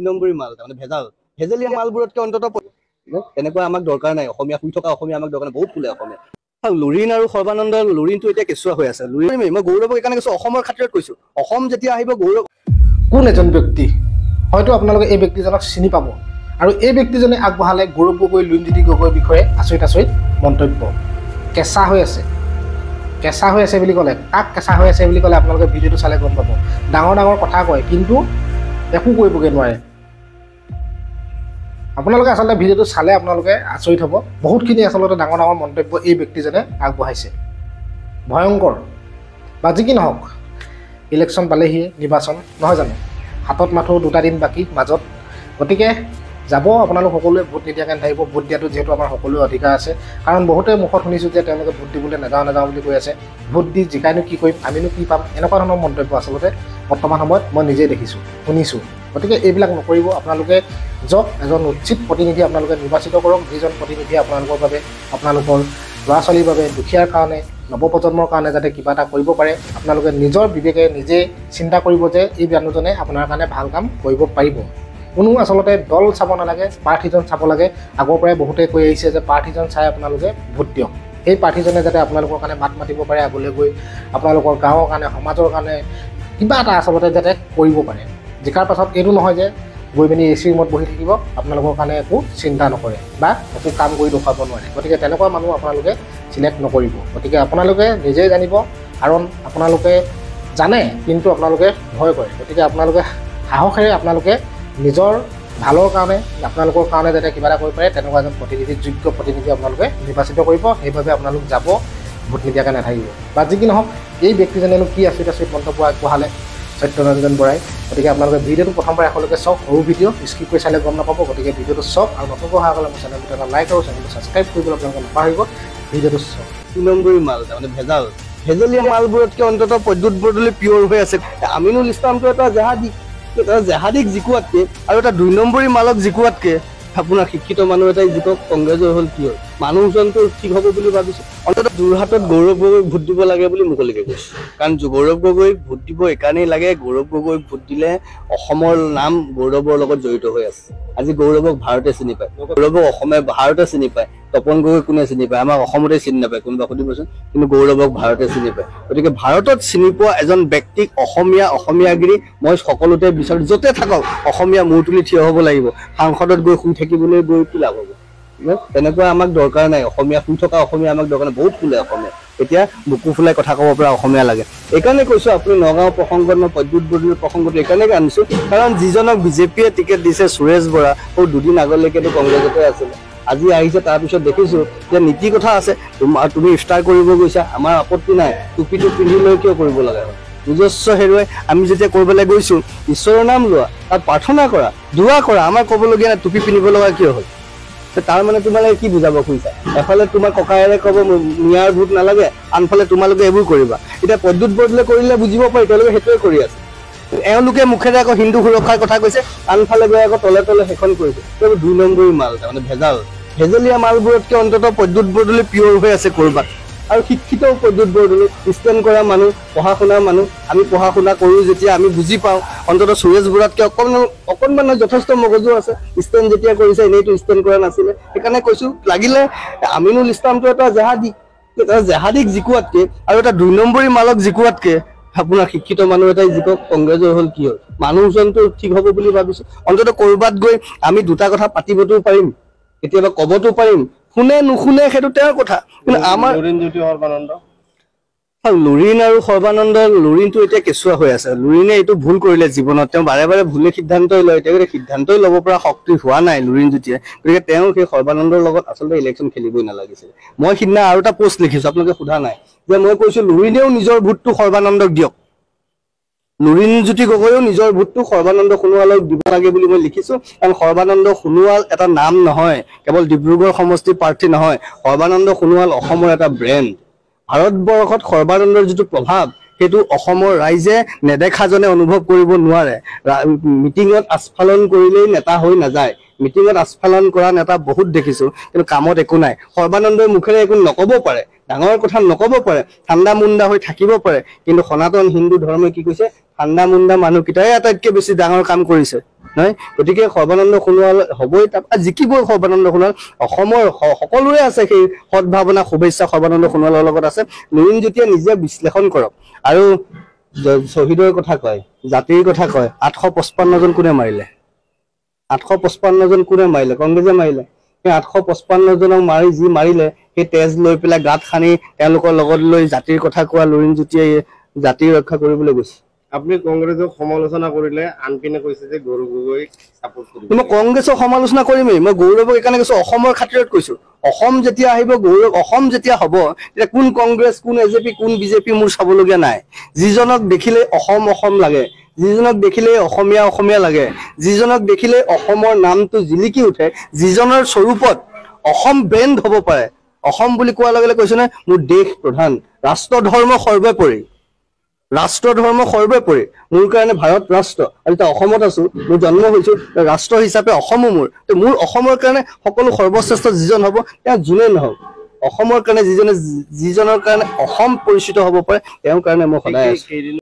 নম্বৰী মাল তাৰমানে ভেজালীয়া মালবোৰতকে অন্তত তেনেকুৱা আমাক দৰকাৰ নাই অসমীয়া শুই থকা অসমীয়া আমাক দৰকাৰ নাই বহুত ফুলে অসমীয়া লুৰিণ আৰু সৰ্বানন্দ লুৰিণটো এতিয়া কেঁচুৱা হৈ আছে লুৰিণ মই গৌৰৱক এইকাৰণে কৈছো অসমৰ খাতিৰত কৈছো অসম যেতিয়া আহিব গৌৰৱ কোন এজন ব্যক্তি হয়তো আপোনালোকে এই ব্যক্তিজনক চিনি পাব আৰু এই ব্যক্তিজনে আগবঢ়ালে গৌৰৱ গগৈ লুৰিণজ্যোতি গগৈৰ বিষয়ে আচৰিত মন্তব্য কেঁচা হৈ আছে বুলি ক'লে কাক কেঁচা হৈ আছে বুলি ক'লে আপোনালোকে ভিডিঅ'টো চালে গম পাব ডাঙৰ কথা কয় কিন্তু একো কৰিবগৈ নোৱাৰে আপোনালোকে আচলতে ভিডিঅ'টো চালে আপোনালোকে আচৰিত হ'ব বহুতখিনি আচলতে ডাঙৰ মন্তব্য এই ব্যক্তিজনে আগবঢ়াইছে ভয়ংকৰ বা যি কি নহওক ইলেকশ্যন পালেহি নিৰ্বাচন নহয় জানো হাতত মাথো 2টা দিন বাকী মাজত গতিকে যাব আপোনালোক সকলোৱে ভোট নিদিয়াকৈ নাথাকিব ভোট দিয়াটো যিহেতু আমাৰ সকলোৰে অধিকাৰ আছে কাৰণ বহুতে মুখত শুনিছোঁ যে তেওঁলোকে ভোট দিবলৈ নাযাওঁ বুলি কৈ আছে ভোট দি জিকাইনো কি কৰিম আমিনো কি পাম এনেকুৱা ধৰণৰ মন্তব্য আচলতে বৰ্তমান সময়ত মই নিজেই দেখিছোঁ শুনিছোঁ গতিকে এইবিলাক নকৰিব আপোনালোকে যাওক এজন উচিত প্ৰতিনিধি আপোনালোকে নিৰ্বাচিত কৰক যিজন প্ৰতিনিধিয়ে আপোনালোকৰ বাবে আপোনালোকৰ ল'ৰা ছোৱালীৰ বাবে দুখীয়াৰ কাৰণে নৱপ্ৰজন্মৰ কাৰণে যাতে কিবা এটা কৰিব পাৰে আপোনালোকে নিজৰ বিবেকে নিজে চিন্তা কৰিব যে এই মানুহজনে আপোনাৰ কাৰণে ভাল কাম কৰিব পাৰিব কোনো আচলতে দল চাব নালাগে প্ৰাৰ্থীজন চাব লাগে আগৰ পৰাই বহুতে কৈ আহিছে যে প্ৰাৰ্থীজন চাই আপোনালোকে ভোট দিয়ক এই প্ৰাৰ্থীজনে যাতে আপোনালোকৰ কাৰণে মাত মাতিব পাৰে আগলৈ গৈ আপোনালোকৰ গাঁৱৰ কাৰণে সমাজৰ কাৰণে কিবা এটা আচলতে যাতে কৰিব পাৰে জিকাৰ পাছত এইটো নহয় যে গৈ পিনি এচি ৰুমত বহি থাকিব আপোনালোকৰ কাৰণে একো চিন্তা নকৰে বা একো কাম কৰি দেখুৱাব নোৱাৰে গতিকে তেনেকুৱা মানুহ আপোনালোকে চিলেক্ট নকৰিব গতিকে আপোনালোকে নিজেই জানিব কাৰণ আপোনালোকে জানে কিন্তু আপোনালোকে ভয় কৰে গতিকে আপোনালোকে সাহসেৰে আপোনালোকে নিজৰ ভালৰ কাৰণে আপোনালোকৰ কাৰণে যাতে কিবা এটা কৰিব পাৰে তেনেকুৱা এজন প্ৰতিনিধি যোগ্য প্ৰতিনিধি আপোনালোকে নিৰ্বাচিত কৰিব সেইভাৱে আপোনালোক যাব ভোট নিদিয়াকৈ নাথাকিব বা যি কি নহওক এই ব্যক্তিজনেনো কি আচৰিত মন্তব্য আগবঢ়ালে সত্যৰঞ্জন বৰাই গতিকে আপোনালোকে ভিডিঅ'টো প্ৰথমবাৰ এখনলৈকে চাওক সৰু ভিডিঅ' স্কিপ কৰি চালে গম নাপাব গতিকে ভিডিঅ'টো চাওক আৰু নতুনকৈ অহা হ'লে মোৰ চেনেলটো এটা লাইক আৰু চেনেলটো ছাবস্ক্ৰাইব কৰিবলৈ আপোনালোকে নাপাহৰিব ভিডিঅ'টো চাওক 2 নম্বৰী মাল তাৰমানে ভেজালীয়া মালবোৰতকে অন্তত পদ্যুৎ বৰদলৈ পিয়ৰ হৈ আছে আমিনুল ইছলামটো এটা জেহাদিক জিকুৱাতকে আৰু এটা 2 নম্বৰী মালক জিকুৱাতকে আপোনাৰ শিক্ষিত মানুহ এটাই জিকক কংগ্ৰেছৰ হ'ল কি হ'ল মানুহজনটো ঠিক হ'ব বুলি ভাবিছোঁ অন্তত যোৰহাটত গৌৰৱ গগৈক ভোট দিব লাগে বুলি মুকলিকৈ কৈছে কাৰণ গৌৰৱ গগৈক ভোট দিব এইকাৰণেই লাগে গৌৰৱ গগৈক ভোট দিলে অসমৰ নাম গৌৰৱৰ লগত জড়িত হৈ আছে আজি গৌৰৱক ভাৰতে চিনি পায় গৌৰৱক অসমে ভাৰতে চিনি পায় তপন গগৈ কোনে চিনি পায় আমাক অসমতে চিনি নাপায় কোনোবা সুধিবচোন কিন্তু গৌৰৱক ভাৰতে চিনি পায় গতিকে ভাৰতত চিনি পোৱা এজন ব্যক্তিক অসমীয়াগিৰি মই সকলোতে বিচাৰোঁ য'তে থাকক অসমীয়া মূৰ তুলি থিয় হ'ব লাগিব সাংসদত গৈ শুই থাকিবলৈ গৈ কি লাভ হ'ব তেনেকুৱা আমাক দৰকাৰ নাই অসমীয়া শুই থকা অসমীয়া আমাক দৰকাৰ নাই বহুত ফুলে অসমীয়া এতিয়া বুকু ফুলাই কথা ক'ব পৰা অসমীয়া লাগে এইকাৰণে কৈছোঁ আপুনি নগাঁও প্ৰসংগত মই পদ্যুৎ বৰদলৈ প্ৰসংগটো এইকাৰণে আনিছোঁ কাৰণ যিজনক বিজেপিয়ে টিকেট দিছে সুৰেশ বৰা 2 দিন আগলৈকেতো কংগ্ৰেছতে আছিলে আজি আহিছে তাৰপিছত দেখিছোঁ যে নীতি কথা আছে তুমি ইফতাৰ কৰিব গৈছা আমাৰ আপত্তি নাই টুপিটো পিন্ধি লৈ কিয় কৰিব লাগে নিজস্ব হেৰুৱাই আমি যেতিয়া কৰিবলৈ গৈছোঁ ঈশ্বৰৰ নাম লোৱা তাত প্ৰাৰ্থনা কৰা দুৱা কৰা আমাৰ ক'বলগীয়া নাই টুপি পিন্ধিব লগা কিয় হ'ল তাৰ মানে তোমালোকে কি বুজাব খুজিছা এফালে তোমাৰ ককায়েৰে ক'ব মিয়াৰ ভোট নালাগে আনফালে তোমালোকে এইবোৰ কৰিবা এতিয়া পদ্যুৎ বৰদলৈ কৰিলে বুজিব পাৰি তেওঁলোকে সেইটোৱে কৰি আছে এওঁলোকে মুখেৰে আকৌ হিন্দু সুৰক্ষাৰ কথা কৈছে আনফালে গৈ আকৌ তলে সেইখন কৰিছে 2 নম্বৰী মাল তাৰমানে ভেজালীয়া মালবোৰতকে অন্তত পদ্যুৎ বৰদলৈ পিয়ৰ হৈ আছে ক'ৰবাত আৰু শিক্ষিত পদ্যুৎ বৰদলৈ ষ্টেণ্ড কৰা মানুহ পঢ়া শুনা মানুহ আমি পঢ়া শুনা কৰোঁ যেতিয়া আমি বুজি পাওঁ অন্তত সুৰেশ বৰাতকৈ অকণমান যথেষ্ট মগজু আছে ষ্টেণ্ড যেতিয়া কৰিছে এনেইতো ষ্টেণ্ড কৰা নাছিলে সেইকাৰণে কৈছোঁ লাগিলে আমিনুল ইছলামটো এটা জেহাদিক জিকুৱাতকে আৰু এটা 2 নম্বৰী মালক জিকুৱাতকে আপোনাৰ শিক্ষিত মানুহ এটাই জিকক কংগ্ৰেছৰ হ'ল কি হ'ল মানুহজনটো ঠিক হ'ব বুলি ভাবিছোঁ অন্তত ক'ৰবাত গৈ আমি 2টা কথা পাতিবতো পাৰিম কেতিয়াবা ক'বতো পাৰিম শুনে নুশুনে সেইটো তেওঁৰ কথা কিন্তু আমাৰ লুৰিণ আৰু সৰ্বানন্দ লুৰিণটো এতিয়া কেঁচুৱা হৈ আছে লুৰিণে এইটো ভুল কৰিলে জীৱনত তেওঁ বাৰে ভুলে সিদ্ধান্তই লয় তেওঁ সিদ্ধান্তই ল'ব পৰা শক্তি হোৱা নাই লুৰিণজ্যোতিয়ে গতিকে তেওঁ সেই সৰ্বানন্দৰ লগত আচলতে ইলেকশ্যন খেলিবই নালাগিছিল মই সিদিনা আৰু এটা পোষ্ট লিখিছোঁ আপোনালোকে সোধা নাই যে মই কৈছোঁ লুৰিণেও নিজৰ ভোটটো সৰ্বানন্দক দিয়ক লুৰিণজ্যোতি গগৈও নিজৰ ভোটটো সৰ্বানন্দ সোণোৱালক দিব লাগে বুলি মই লিখিছোঁ কাৰণ সৰ্বানন্দ সোণোৱাল এটা নাম নহয় কেৱল ডিব্ৰুগড় সমষ্টিৰ প্ৰাৰ্থী নহয় সৰ্বানন্দ সোণোৱাল অসমৰ এটা ব্ৰেণ্ড ভাৰতবৰ্ষত সৰ্বানন্দৰ যিটো প্ৰভাৱ সেইটো অসমৰ ৰাইজে নেদেখাজনে অনুভৱ কৰিব নোৱাৰে মিটিঙত আস্ফালন কৰিলেই নেতা হৈ নাযায় মিটিঙত আস্ফালন কৰা নেতা বহুত দেখিছোঁ কিন্তু কামত একো নাই সৰ্বানন্দৰ মুখেৰে একো নক'ব পাৰে ডাঙৰ কথা নক'ব পাৰে ঠাণ্ডা মুণ্ডা হৈ থাকিব পাৰে কিন্তু সনাতন হিন্দু ধৰ্মই কি কৈছে ঠাণ্ডা মুণ্ডা মানুহকেইটাই আটাইতকৈ বেছি ডাঙৰ কাম কৰিছে নহয় গতিকে সৰ্বানন্দ সোণোৱাল হ'বই তাৰপৰা জিকিবই সৰ্বানন্দ সোণোৱাল অসমৰ সকলোৰে আছে সেই সদ্ভাৱনা শুভেচ্ছা সৰ্বানন্দ সোণোৱালৰ লগত আছে লুৰিণ জ্যোতিয়ে নিজে বিশ্লেষণ কৰক আৰু শ্বহীদৰ কথা কয় জাতিৰ কথা কয় 855জন কোনে মাৰিলে 855জন কোনে মাৰিলে কংগ্ৰেছে মাৰিলে সেই 855জনক মাৰি যি মাৰিলে সেই তেজ লৈ পেলাই গাঁত খানি তেওঁলোকৰ লগত লৈ জাতিৰ কথা কোৱা লুৰিণ জ্যোতিয়ে জাতি ৰক্ষা কৰিবলৈ গৈছে আপুনি কংগ্ৰেছক সমালোচনা কৰিলে আনপিনে কৈছে যে গৌৰৱ গগৈক সাপোৰ্ট কৰিব মই কংগ্ৰেছক সমালোচনা কৰিমেই মই গৌৰৱক এইকাৰণে কৈছো অসমৰ খাতিৰত কৈছো অসম যেতিয়া আহিব গৌৰৱ অসম যেতিয়া হ'ব তেতিয়া কোন কংগ্ৰেছ কোন এজেপি কোন বিজেপি মোৰ চাবলগীয়া নাই যিজনক দেখিলে অসম অসম লাগে যিজনক দেখিলে অসমীয়া অসমীয়া লাগে যিজনক দেখিলে অসমৰ নামটো জিলিকি উঠে যিজনৰ স্বৰূপত অসম ব্ৰেণ্ড হ'ব পাৰে অসম বুলি কোৱাৰ লগে লগে কৈছো নে মোৰ দেশ প্ৰধান ৰাষ্ট্ৰ ধৰ্ম সৰ্বোপৰি মোৰ কাৰণে ভাৰত ৰাষ্ট্ৰ আৰু এতিয়া অসমত আছো মোৰ জন্ম হৈছো ৰাষ্ট্ৰ হিচাপে অসমো মোৰ অসমৰ কাৰণে সকলো সৰ্বশ্ৰেষ্ঠ যিজন হ'ব তেওঁ যোনে নহওক অসমৰ কাৰণে যিজনৰ কাৰণে অসম পৰিচিত হ'ব পাৰে তেওঁৰ কাৰণে মই সদায় আছো